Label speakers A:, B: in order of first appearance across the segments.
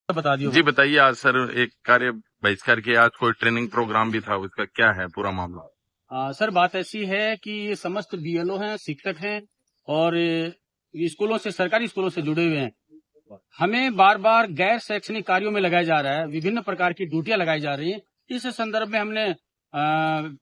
A: बता दियो।
B: जी बताइए, आज सर एक कार्य बहिष्कार किया, आज कोई ट्रेनिंग प्रोग्राम भी था, उसका क्या है पूरा मामला?
A: सर बात ऐसी है कि ये समस्त बीएलओ हैं, शिक्षक हैं और ये स्कूलों से, सरकारी स्कूलों से जुड़े हुए हैं। हमें बार बार गैर शैक्षणिक कार्यों में लगाया जा रहा है, विभिन्न प्रकार की ड्यूटियां लगाई जा रही हैं। इस संदर्भ में हमने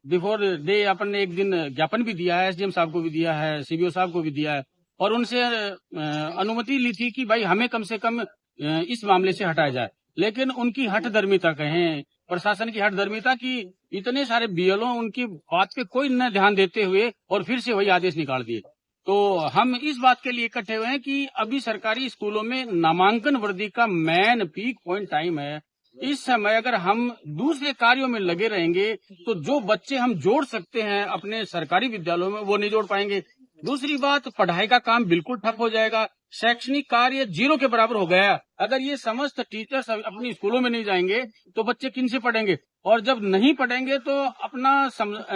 A: बिफोर डे अपन ने एक दिन ज्ञापन भी दिया है, एसडीएम साहब को भी दिया है, सीबीओ साहब को भी दिया है और उनसे अनुमति ली थी कि भाई हमें कम से कम इस मामले से हटाया जाए। लेकिन उनकी हठधर्मिता कहें, प्रशासन की हठधर्मिता की, इतने सारे बीएलओ उनकी बात पे कोई न ध्यान देते हुए और फिर से वही आदेश निकाल दिए। तो हम इस बात के लिए इकट्ठे हुए हैं कि अभी सरकारी स्कूलों में नामांकन वृद्धि का मेन पीक पॉइंट टाइम है। इस समय अगर हम दूसरे कार्यों में लगे रहेंगे तो जो बच्चे हम जोड़ सकते हैं अपने सरकारी विद्यालयों में वो नहीं जोड़ पाएंगे। दूसरी बात, पढ़ाई का काम बिल्कुल ठप हो जाएगा, शैक्षणिक कार्य जीरो के बराबर हो गया। अगर ये समस्त टीचर्स अपनी स्कूलों में नहीं जाएंगे तो बच्चे किन से पढ़ेंगे, और जब नहीं पढ़ेंगे तो अपना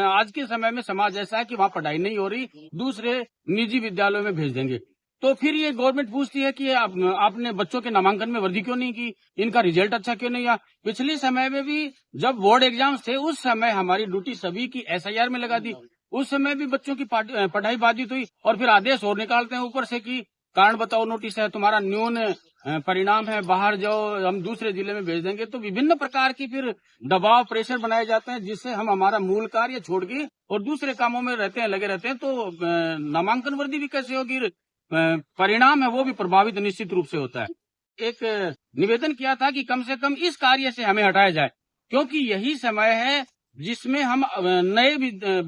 A: आज के समय में समाज ऐसा है कि वहाँ पढ़ाई नहीं हो रही, दूसरे निजी विद्यालयों में भेज देंगे। तो फिर ये गवर्नमेंट पूछती है कि आपने बच्चों के नामांकन में वृद्धि क्यों नहीं की, इनका रिजल्ट अच्छा क्यों नहीं आया। पिछले समय में भी जब बोर्ड एग्जाम्स थे उस समय हमारी ड्यूटी सभी की एसआईआर में लगा दी, उस समय भी बच्चों की पढ़ाई बाधित हुई और फिर आदेश और निकालते हैं ऊपर से कि कारण बताओ नोटिस है, तुम्हारा न्यून परिणाम है, बाहर जाओ, हम दूसरे जिले में भेज देंगे। तो विभिन्न प्रकार की फिर दबाव, प्रेशर बनाए जाते हैं जिससे हम हमारा मूल कार्य छोड़ के और दूसरे कामों में रहते हैं, लगे रहते हैं। तो नामांकन वृद्धि भी कैसे होगी, परिणाम है वो भी प्रभावित निश्चित रूप से होता है। एक निवेदन किया था कि कम से कम इस कार्य से हमें हटाया जाए, क्योंकि यही समय है जिसमें हम नए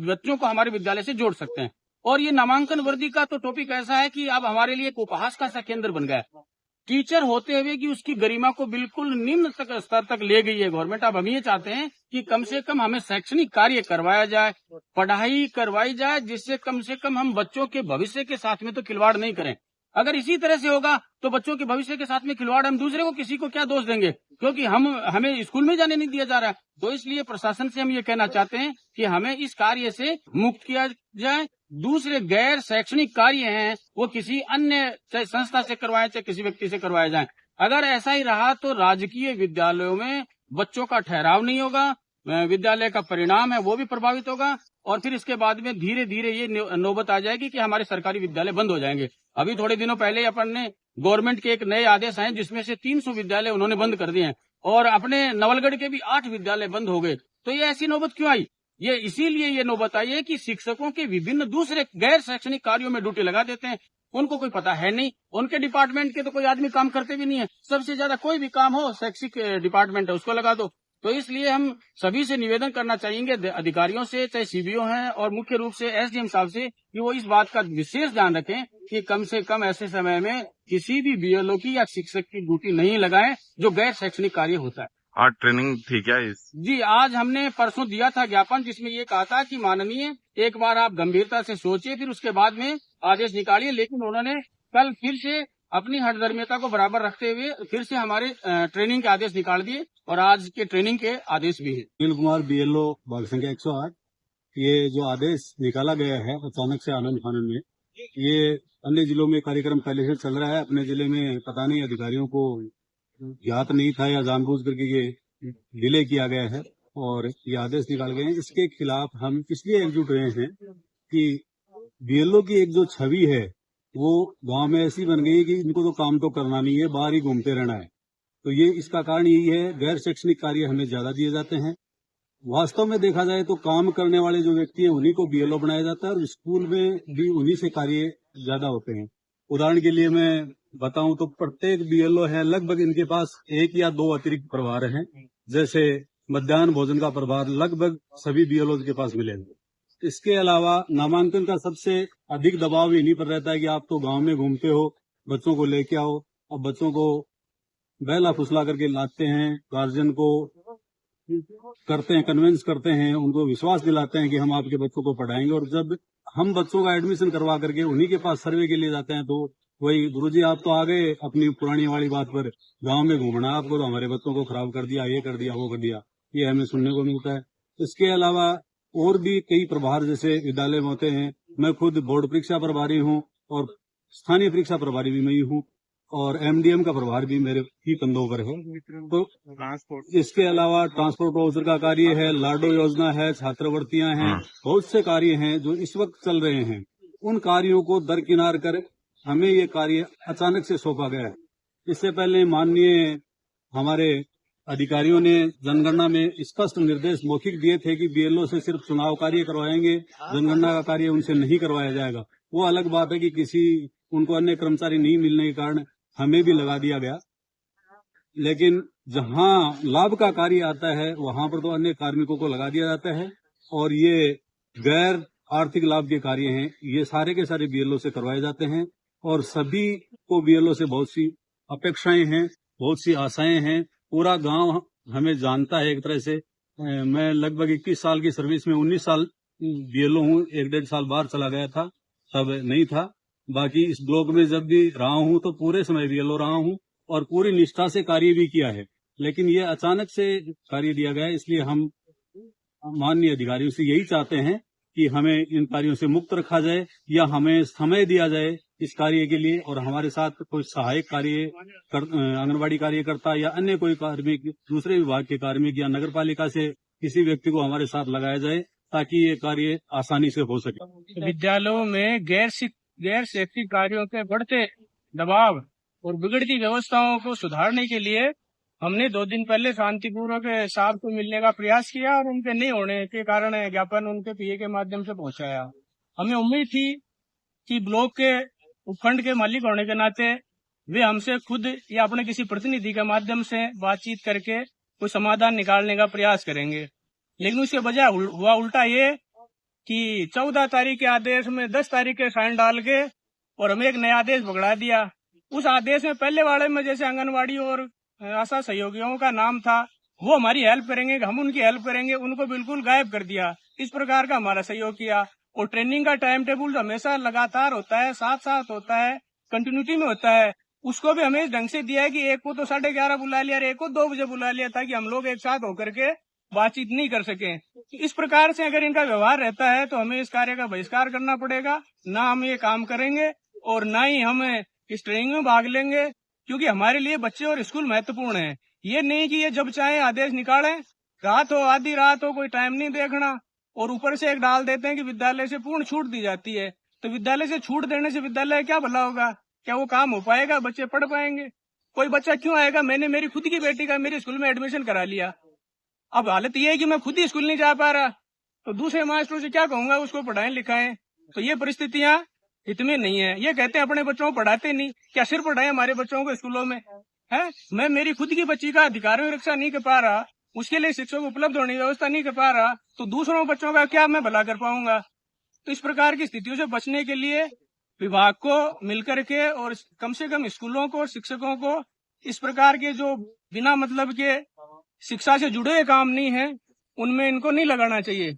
A: बच्चों को हमारे विद्यालय से जोड़ सकते हैं। और ये नामांकन वृद्धि का तो टॉपिक ऐसा है कि अब हमारे लिए एक उपहास का सा केंद्र बन गया है। टीचर होते हुए कि उसकी गरिमा को बिल्कुल निम्न स्तर तक ले गई है गवर्नमेंट। अब हम ये चाहते हैं कि कम से कम हमें शैक्षणिक कार्य करवाया जाए, पढ़ाई करवाई जाए, जिससे कम से कम हम बच्चों के भविष्य के साथ में तो खिलवाड़ नहीं करें। अगर इसी तरह से होगा तो बच्चों के भविष्य के साथ में खिलवाड़, हम दूसरे को किसी को क्या दोष देंगे, क्योंकि हमें स्कूल में जाने नहीं दिया जा रहा है। तो इसलिए प्रशासन से हम ये कहना चाहते हैं कि हमें इस कार्य से मुक्त किया जाए। दूसरे गैर शैक्षणिक कार्य हैं वो किसी अन्य, चाहे संस्था से करवाएं चाहे किसी व्यक्ति से करवाए जाएं। अगर ऐसा ही रहा तो राजकीय विद्यालयों में बच्चों का ठहराव नहीं होगा, विद्यालय का परिणाम है वो भी प्रभावित होगा और फिर इसके बाद में धीरे धीरे ये नौबत आ जाएगी कि हमारे सरकारी विद्यालय बंद हो जाएंगे। अभी थोड़े दिनों पहले अपन ने गवर्नमेंट के एक नए आदेश आए जिसमें से 300 विद्यालय उन्होंने बंद कर दिए हैं और अपने नवलगढ़ के भी 8 विद्यालय बंद हो गए। तो ये ऐसी नौबत क्यों आई? ये इसीलिए ये नौबत आई है कि शिक्षकों के विभिन्न दूसरे गैर शैक्षणिक कार्यों में ड्यूटी लगा देते हैं। उनको कोई पता है नहीं, उनके डिपार्टमेंट के तो कोई आदमी काम करते भी नहीं है। सबसे ज्यादा कोई भी काम हो शैक्षिक डिपार्टमेंट है उसको लगा दो। तो इसलिए हम सभी से निवेदन करना चाहेंगे, अधिकारियों से, चाहे सीबीओ हैं और मुख्य रूप से एसडीएम साहब से, कि वो इस बात का विशेष ध्यान रखें कि कम से कम ऐसे समय में किसी भी बीएलओ की या शिक्षक की ड्यूटी नहीं लगाएं जो गैर शैक्षणिक कार्य होता है।
B: आज ट्रेनिंग थी क्या इस?
A: जी, आज हमने परसों दिया था ज्ञापन, जिसमें ये कहा था कि माननीय एक बार आप गंभीरता से सोचिए, फिर उसके बाद में आदेश निकालिए। लेकिन उन्होंने कल फिर से अपनी हठधर्मिता को बराबर रखते हुए फिर से हमारे ट्रेनिंग के आदेश निकाल दिए और आज के ट्रेनिंग के आदेश भी हैं।
C: सुनील कुमार, बीएलओ, भाग संख्या 108। ये जो आदेश निकाला गया है अचानक से आनंद फानन में, ये अन्य जिलों में कार्यक्रम पहले से चल रहा है। अपने जिले में पता नहीं अधिकारियों को ज्ञात नहीं था या जानबूझ करके ये डिले किया गया है और ये आदेश निकाल गए हैं। इसके खिलाफ हम इसलिए एकजुट रहे हैं कि बीएलओ की एक जो छवि है वो गांव में ऐसी बन गई है कि इनको तो काम तो करना नहीं है, बाहर ही घूमते रहना है। तो ये इसका कारण यही है, गैर शैक्षणिक कार्य हमें ज्यादा दिए जाते हैं। वास्तव में देखा जाए तो काम करने वाले जो व्यक्ति हैं उन्हीं को बीएलओ बनाया जाता है और स्कूल में भी उन्हीं से कार्य ज्यादा होते हैं। उदाहरण के लिए मैं बताऊं तो प्रत्येक बीएलओ है लगभग इनके पास 1 या 2 अतिरिक्त प्रभार हैं। जैसे मध्याह्न भोजन का प्रभार लगभग सभी बीएलओ के पास मिलेगा। इसके अलावा नामांकन का सबसे अधिक दबाव इन्हीं पर रहता है कि आप तो गांव में घूमते हो, बच्चों को लेके आओ। अब बच्चों को बहला फुसला करके लाते हैं, गार्जियन को करते हैं, कन्विंस करते हैं, उनको विश्वास दिलाते हैं कि हम आपके बच्चों को पढ़ाएंगे। और जब हम बच्चों का एडमिशन करवा करके उन्हीं के पास सर्वे के लिए जाते हैं तो वही, गुरुजी आप तो आ गए अपनी पुरानी वाली बात पर, गांव में घूमना आपको, तो हमारे बच्चों को खराब कर दिया, ये कर दिया, वो कर दिया, ये हमें सुनने को मिलता है। इसके अलावा और भी कई प्रभार जैसे विद्यालय में होते हैं। मैं खुद बोर्ड परीक्षा प्रभारी हूँ और स्थानीय परीक्षा प्रभारी भी मैं ही हूँ और एमडीएम का प्रभार भी मेरे ही कंधों पर है। तो इसके अलावा ट्रांसपोर्ट वाउचर का कार्य है, लाडो योजना है, छात्रवृत्तियां हैं, बहुत से कार्य हैं जो इस वक्त चल रहे हैं। उन कार्यों को दरकिनार कर हमें ये कार्य अचानक से सौंपा गया है। इससे पहले माननीय हमारे अधिकारियों ने जनगणना में स्पष्ट निर्देश मौखिक दिए थे कि बीएलओ से सिर्फ चुनाव कार्य करवाएंगे, जनगणना का कार्य उनसे नहीं करवाया जाएगा। वो अलग बात है कि उनको अन्य कर्मचारी नहीं मिलने के कारण हमें भी लगा दिया गया, लेकिन जहां लाभ का कार्य आता है वहां पर तो अन्य कार्मिकों को लगा दिया जाता है। और ये गैर आर्थिक लाभ के कार्य हैं, ये सारे के सारे बीएलओ से करवाए जाते हैं। और सभी को बीएलओ से बहुत सी अपेक्षाएं हैं, बहुत सी आशाएं हैं। पूरा गांव हमें जानता है एक तरह से। मैं लगभग 21 साल की सर्विस में 19 साल बीएलओ हूँ, 1-1.5 साल बाहर चला गया था, तब नहीं था। बाकी इस ब्लॉक में जब भी रहा हूँ तो पूरे समय बीएलओ रहा हूँ और पूरी निष्ठा से कार्य भी किया है। लेकिन ये अचानक से कार्य दिया गया है, इसलिए हम माननीय अधिकारियों से यही चाहते हैं कि हमें इन कार्यों से मुक्त रखा जाए या हमें समय दिया जाए इस कार्य के लिए। और हमारे साथ कोई सहायक कार्य आंगनबाड़ी कार्यकर्ता या अन्य कोई कार्मिक, दूसरे विभाग के कार्मिक या नगर पालिका से किसी व्यक्ति को हमारे साथ लगाया जाए ताकि ये कार्य आसानी से हो सके।
D: विद्यालयों में गैर शैक्षिक कार्यों के बढ़ते दबाव और बिगड़ती व्यवस्थाओं को सुधारने के लिए हमने 2 दिन पहले शांतिपूर्वक साहब को मिलने का प्रयास किया और उनके नहीं होने के कारण ज्ञापन उनके पीए के माध्यम से पहुंचाया। हमें उम्मीद थी कि ब्लॉक के उपखंड के मालिक होने के नाते वे हमसे खुद या अपने किसी प्रतिनिधि के माध्यम से बातचीत करके कोई समाधान निकालने का प्रयास करेंगे, लेकिन उसके बजाय हुआ उल्टा ये कि 14 तारीख के आदेश में 10 तारीख के साइन डाल के और हमें एक नया आदेश पकड़ा दिया। उस आदेश में पहले वाले में जैसे आंगनबाड़ी और आशा सहयोगियों का नाम था, वो हमारी हेल्प करेंगे, हम उनकी हेल्प करेंगे, उनको बिल्कुल गायब कर दिया। इस प्रकार का हमारा सहयोग किया। और ट्रेनिंग का टाइम टेबल हमेशा लगातार होता है, साथ साथ होता है, कंटिन्यूटी में होता है, उसको भी हमें ढंग से दिया है कि एक को तो 11:30 बुला लिया और एक को 2 बजे बुला लिया ताकि हम लोग एक साथ होकर के बातचीत नहीं कर सके। इस प्रकार से अगर इनका व्यवहार रहता है तो हमें इस कार्य का बहिष्कार करना पड़ेगा। ना हम ये काम करेंगे और ना ही हम इस ट्रेनिंग में भाग लेंगे, क्योंकि हमारे लिए बच्चे और स्कूल महत्वपूर्ण है। ये नहीं कि ये जब चाहे आदेश निकालें, रात हो आधी रात हो, कोई टाइम नहीं देखना, और ऊपर से एक डाल देते हैं कि विद्यालय से पूर्ण छूट दी जाती है। तो विद्यालय से छूट देने से विद्यालय क्या भला होगा? क्या वो काम हो पाएगा? बच्चे पढ़ पाएंगे? कोई बच्चा क्यों आएगा? मैंने मेरी खुद की बेटी का मेरे स्कूल में एडमिशन करा लिया, अब हालत ये है कि मैं खुद ही स्कूल नहीं जा पा रहा, तो दूसरे मास्टरों से क्या कहूंगा उसको पढ़ाएं लिखाएं? तो ये परिस्थितियां इतनी नहीं है। ये कहते हैं अपने बच्चों को पढ़ाते नहीं, क्या सिर पढ़ाए हमारे बच्चों को स्कूलों में है? मैं मेरी खुद की बच्ची का अधिकारों की रक्षा नहीं कर पा रहा, उसके लिए शिक्षक उपलब्ध होने की व्यवस्था नहीं कर पा रहा, तो दूसरों बच्चों का क्या मैं भला कर पाऊंगा? तो इस प्रकार की स्थितियों से बचने के लिए विभाग को मिलकर के और कम से कम स्कूलों को, शिक्षकों को इस प्रकार के जो बिना मतलब के शिक्षा से जुड़े काम नहीं है उनमें इनको नहीं लगाना चाहिए।